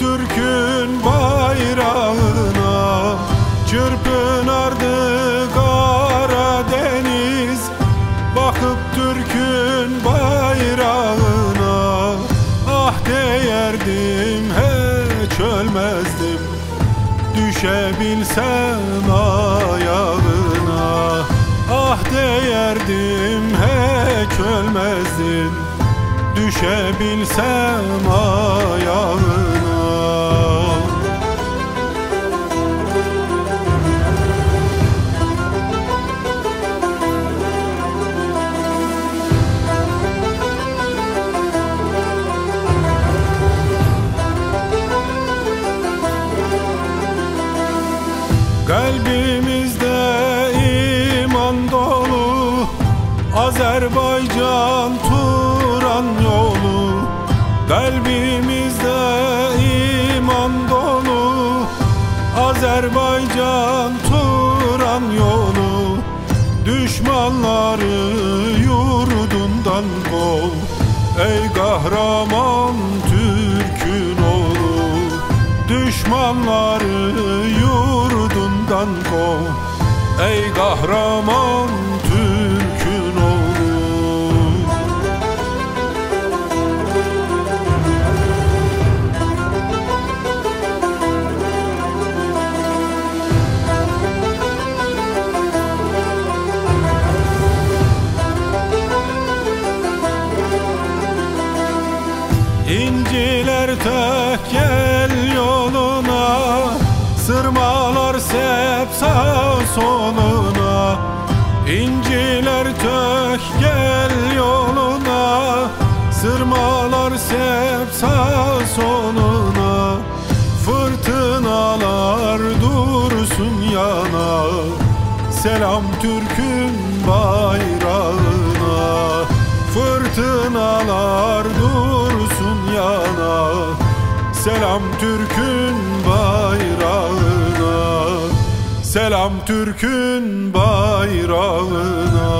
Türk'ün bayrağına, çırpınardı Karadeniz. Bakıp Türk'ün bayrağına, ah deyerdim hiç ölmezdim, düşebilsem ayağına. Ah deyerdim hiç ölmezdim, düşebilsem ayağına. Kalbimizde iman dolu, Azerbaycan Turan yolu. Kalbimizde iman dolu, Azerbaycan Turan yolu. Düşmanları yurdundan kov, ey kahraman Türk'ün oğlu. Düşmanları yurdundan kov, ey kahraman Türk'ün oğlu. İnciler tek gel yoluna, sırmalar sepsa soluna. İnciler tök gel yoluna, sırmalar sepsa soluna. Fırtınalar dursun yana, selam Türk'ün bayrağına. Fırtınalar dursun yana, selam Türk'ün bayrağına. Selam Türk'ün bayrağına.